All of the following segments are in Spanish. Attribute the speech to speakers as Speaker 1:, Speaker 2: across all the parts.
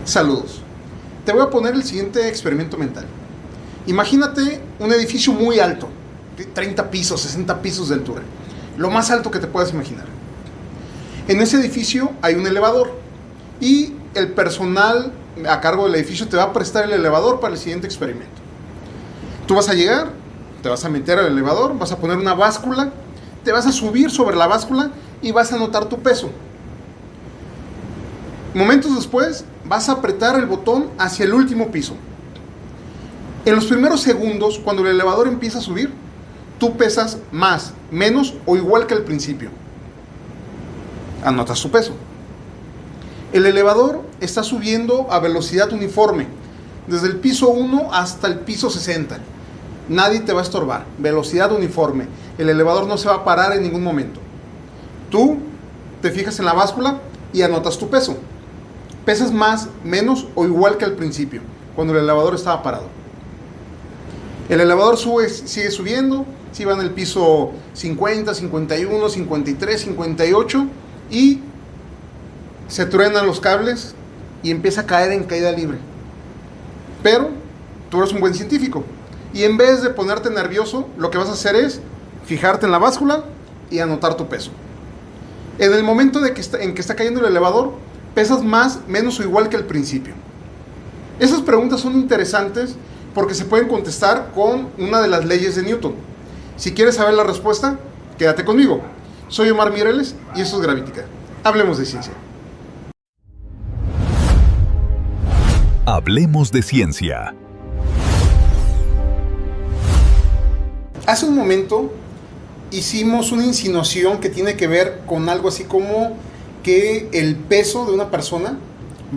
Speaker 1: Saludos. Te voy a poner el siguiente experimento mental. Imagínate un edificio muy alto, 30 pisos, 60 pisos de altura, lo más alto que te puedas imaginar. En ese edificio hay un elevador y el personal a cargo del edificio te va a prestar el elevador para el siguiente experimento. Tú vas a llegar, te vas a meter al elevador, vas a poner una báscula, te vas a subir sobre la báscula y vas a anotar tu peso. Momentos después vas a apretar el botón hacia el último piso. En los primeros segundos, cuando el elevador empieza a subir, tú pesas más, menos o igual que al principio. Anotas tu peso. El elevador está subiendo a velocidad uniforme, desde el piso 1 hasta el piso 60. Nadie te va a estorbar. Velocidad uniforme. El elevador no se va a parar en ningún momento. Tú te fijas en la báscula y anotas tu peso. Pesas más, menos o igual que al principio, cuando el elevador estaba parado. El elevador sigue subiendo, si va en el piso 50, 51, 53, 58 y se truenan los cables y empieza a caer en caída libre. Pero tú eres un buen científico y en vez de ponerte nervioso, lo que vas a hacer es fijarte en la báscula y anotar tu peso. En el momento en que está cayendo el elevador, pesas más, menos o igual que al principio. Esas preguntas son interesantes porque se pueden contestar con una de las leyes de Newton. Si quieres saber la respuesta, quédate conmigo. Soy Omar Mireles y esto es Gravítica. Hablemos de ciencia.
Speaker 2: Hablemos de ciencia.
Speaker 1: Hace un momento hicimos una insinuación que tiene que ver con algo así como que el peso de una persona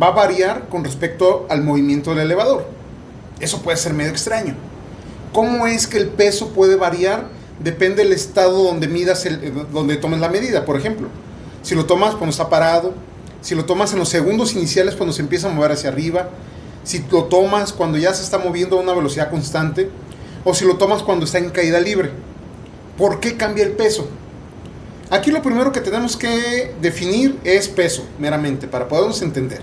Speaker 1: va a variar con respecto al movimiento del elevador. Eso puede ser medio extraño. ¿Cómo es que el peso puede variar? Depende del estado donde donde tomes la medida. Por ejemplo, si lo tomas cuando está parado, si lo tomas en los segundos iniciales cuando se empieza a mover hacia arriba, si lo tomas cuando ya se está moviendo a una velocidad constante, o si lo tomas cuando está en caída libre. ¿Por qué cambia el peso? Aquí lo primero que tenemos que definir es peso, meramente, para podernos entender.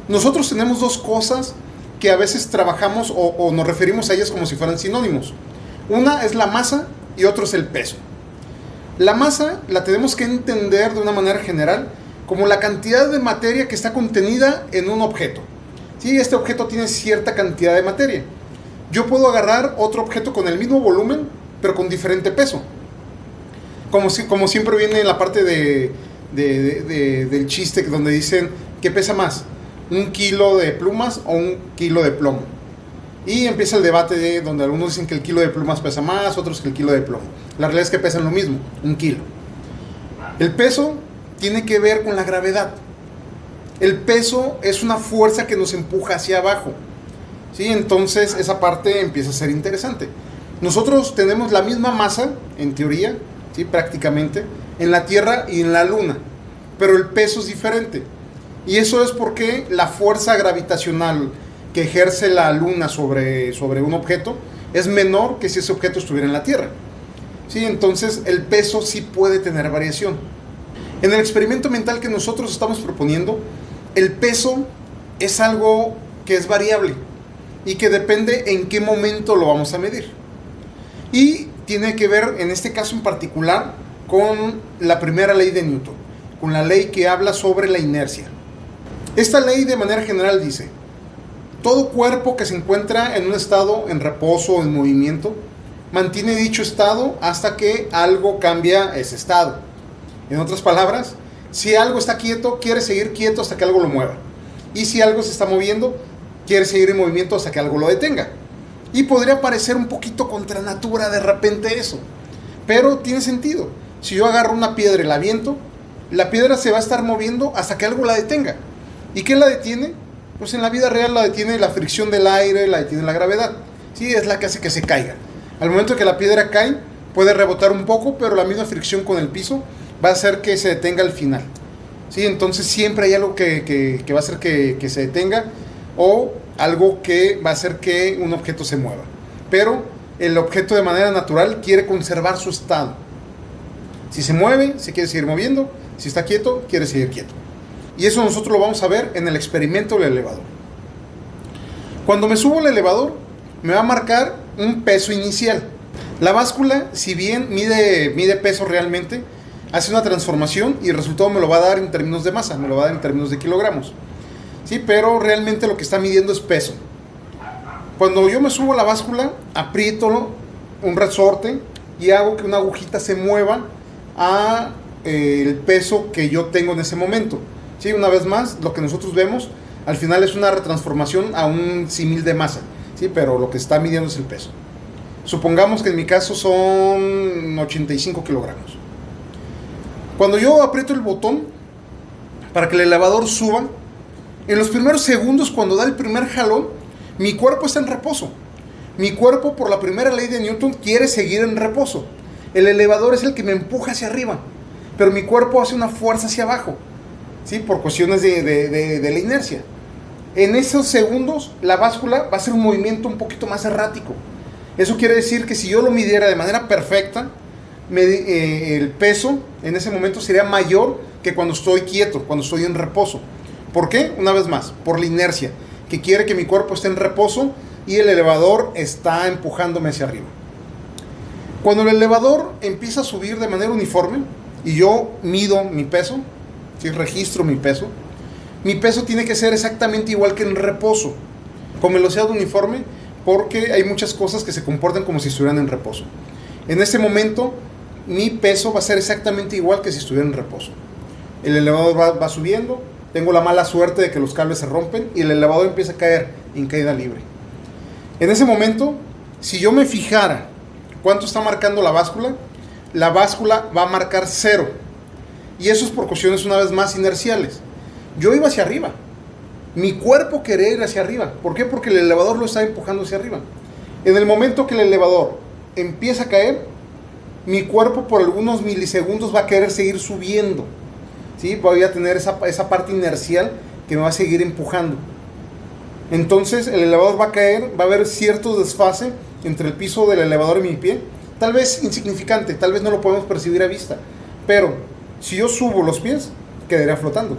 Speaker 1: Nosotros tenemos dos cosas que a veces trabajamos o nos referimos a ellas como si fueran sinónimos. Una es la masa y otro es el peso. La masa la tenemos que entender de una manera general como la cantidad de materia que está contenida en un objeto. ¿Sí? Este objeto tiene cierta cantidad de materia. Yo puedo agarrar otro objeto con el mismo volumen, pero con diferente peso. Como siempre viene en la parte del chiste donde dicen ¿qué pesa más? ¿Un kilo de plumas o un kilo de plomo? Y empieza el debate donde algunos dicen que el kilo de plumas pesa más, otros que el kilo de plomo. La realidad es que pesan lo mismo, un kilo. El peso tiene que ver con la gravedad. El peso es una fuerza que nos empuja hacia abajo. ¿Sí? Entonces esa parte empieza a ser interesante. Nosotros tenemos la misma masa, en teoría, ¿sí? Prácticamente, en la Tierra y en la Luna, pero el peso es diferente. Y eso es porque la fuerza gravitacional que ejerce la Luna sobre un objeto es menor que si ese objeto estuviera en la Tierra. ¿Sí? Entonces el peso sí puede tener variación. En el experimento mental que nosotros estamos proponiendo, el peso es algo que es variable y que depende en qué momento lo vamos a medir. Y tiene que ver, en este caso en particular, con la primera ley de Newton, con la ley que habla sobre la inercia. Esta ley de manera general dice: todo cuerpo que se encuentra en un estado en reposo o en movimiento mantiene dicho estado hasta que algo cambia ese estado. En otras palabras, si algo está quieto, quiere seguir quieto hasta que algo lo mueva. Y si algo se está moviendo, quiere seguir en movimiento hasta que algo lo detenga. Y podría parecer un poquito contra natura de repente eso, pero tiene sentido. Si yo agarro una piedra y la aviento, la piedra se va a estar moviendo hasta que algo la detenga. ¿Y qué la detiene? Pues en la vida real la detiene la fricción del aire, la detiene la gravedad. Sí, es la que hace que se caiga. Al momento que la piedra cae, puede rebotar un poco, pero la misma fricción con el piso va a hacer que se detenga al final. Sí, entonces siempre hay algo que va a hacer que se detenga, o algo que va a hacer que un objeto se mueva. Pero el objeto de manera natural quiere conservar su estado. Si se mueve, se quiere seguir moviendo. Si está quieto, quiere seguir quieto. Y eso nosotros lo vamos a ver en el experimento del elevador. Cuando me subo al elevador, me va a marcar un peso inicial. La báscula, si bien mide peso realmente, hace una transformación y el resultado me lo va a dar en términos de masa, me lo va a dar en términos de kilogramos. ¿Sí? Pero realmente lo que está midiendo es peso. Cuando yo me subo a la báscula, aprieto un resorte y hago que una agujita se mueva a el peso que yo tengo en ese momento. ¿Sí? Una vez más, lo que nosotros vemos al final es una retransformación a un símil de masa, ¿sí? Pero lo que está midiendo es el peso. Supongamos que en mi caso son 85 kilogramos. Cuando yo aprieto el botón para que el elevador suba, en los primeros segundos, cuando da el primer jalón, mi cuerpo está en reposo. Mi cuerpo, por la primera ley de Newton, quiere seguir en reposo. El elevador es el que me empuja hacia arriba, pero mi cuerpo hace una fuerza hacia abajo, ¿sí? Por cuestiones de la inercia. En esos segundos, la báscula va a hacer un movimiento un poquito más errático. Eso quiere decir que si yo lo midiera de manera perfecta, el peso en ese momento sería mayor que cuando estoy quieto, cuando estoy en reposo. ¿Por qué? Una vez más, por la inercia, que quiere que mi cuerpo esté en reposo y el elevador está empujándome hacia arriba. Cuando el elevador empieza a subir de manera uniforme y yo mido mi peso, ¿sí? Registro mi peso tiene que ser exactamente igual que en reposo, con velocidad uniforme, porque hay muchas cosas que se comportan como si estuvieran en reposo. En este momento, mi peso va a ser exactamente igual que si estuviera en reposo. El elevador va subiendo, tengo la mala suerte de que los cables se rompen y el elevador empieza a caer en caída libre. En ese momento, si yo me fijara cuánto está marcando la báscula va a marcar 0. Y eso es por cuestiones una vez más inerciales. Yo iba hacia arriba. Mi cuerpo quería ir hacia arriba. ¿Por qué? Porque el elevador lo estaba empujando hacia arriba. En el momento que el elevador empieza a caer, mi cuerpo por algunos milisegundos va a querer seguir subiendo, ¿sí? Voy a tener esa parte inercial que me va a seguir empujando. Entonces el elevador va a caer, va a haber cierto desfase entre el piso del elevador y mi pie. Tal vez insignificante, tal vez no lo podemos percibir a vista. Pero si yo subo los pies, quedaría flotando.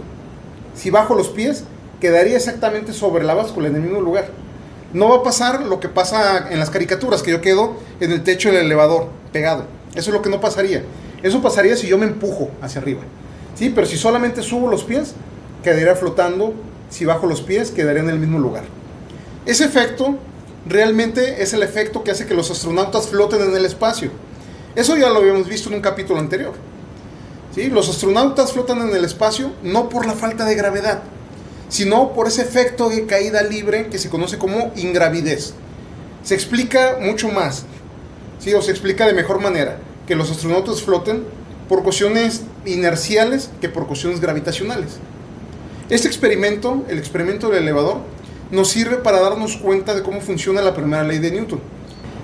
Speaker 1: Si bajo los pies, quedaría exactamente sobre la báscula, en el mismo lugar. No va a pasar lo que pasa en las caricaturas, que yo quedo en el techo del elevador, pegado. Eso es lo que no pasaría. Eso pasaría si yo me empujo hacia arriba, ¿sí? Pero si solamente subo los pies, quedaría flotando. Si bajo los pies, quedaría en el mismo lugar. Ese efecto realmente es el efecto que hace que los astronautas floten en el espacio. Eso ya lo habíamos visto en un capítulo anterior, ¿sí? Los astronautas flotan en el espacio no por la falta de gravedad, sino por ese efecto de caída libre que se conoce como ingravidez. Se explica mucho más, ¿sí? O se explica de mejor manera que los astronautas floten por cuestiones inerciales que por cuestiones gravitacionales. Este experimento, el experimento del elevador, nos sirve para darnos cuenta de cómo funciona la primera ley de Newton.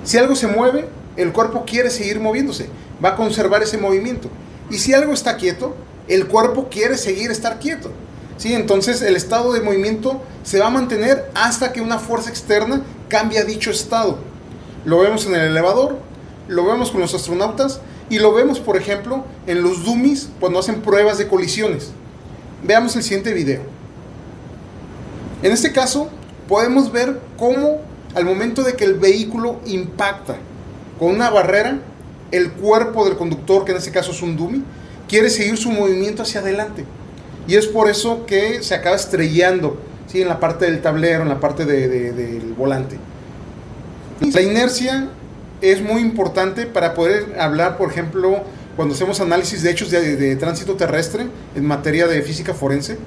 Speaker 1: Si algo se mueve, el cuerpo quiere seguir moviéndose, va a conservar ese movimiento. Y si algo está quieto, el cuerpo quiere seguir estar quieto, ¿sí? Entonces el estado de movimiento se va a mantener hasta que una fuerza externa cambie dicho estado. Lo vemos en el elevador, lo vemos con los astronautas y lo vemos, por ejemplo, en los dummies cuando hacen pruebas de colisiones. Veamos el siguiente video. En este caso, podemos ver cómo al momento de que el vehículo impacta con una barrera, el cuerpo del conductor, que en este caso es un dummy, quiere seguir su movimiento hacia adelante. Y es por eso que se acaba estrellando, ¿sí? En la parte del tablero, en la parte del volante. La inercia es muy importante para poder hablar, por ejemplo, cuando hacemos análisis de hechos de tránsito terrestre en materia de física forense.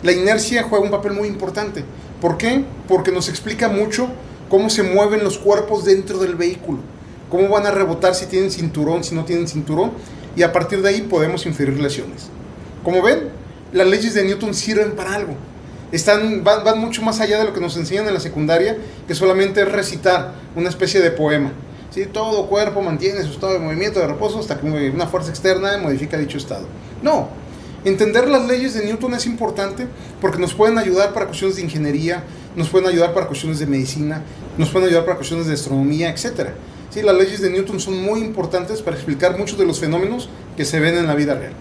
Speaker 1: La inercia juega un papel muy importante. ¿Por qué? Porque nos explica mucho cómo se mueven los cuerpos dentro del vehículo, cómo van a rebotar si tienen cinturón, si no tienen cinturón, y a partir de ahí podemos inferir lesiones. Como ven, las leyes de Newton sirven para algo. Van mucho más allá de lo que nos enseñan en la secundaria, que solamente es recitar una especie de poema. ¿Sí? Todo cuerpo mantiene su estado de movimiento, de reposo, hasta que una fuerza externa modifica dicho estado. No, entender las leyes de Newton es importante porque nos pueden ayudar para cuestiones de ingeniería, nos pueden ayudar para cuestiones de medicina, nos pueden ayudar para cuestiones de astronomía, etc. ¿Sí? Las leyes de Newton son muy importantes para explicar muchos de los fenómenos que se ven en la vida real.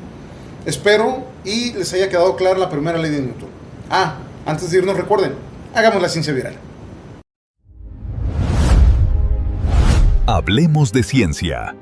Speaker 1: Espero y les haya quedado clara la primera ley de Newton. Antes de irnos, recuerden, hagamos la ciencia viral.
Speaker 2: Hablemos de ciencia.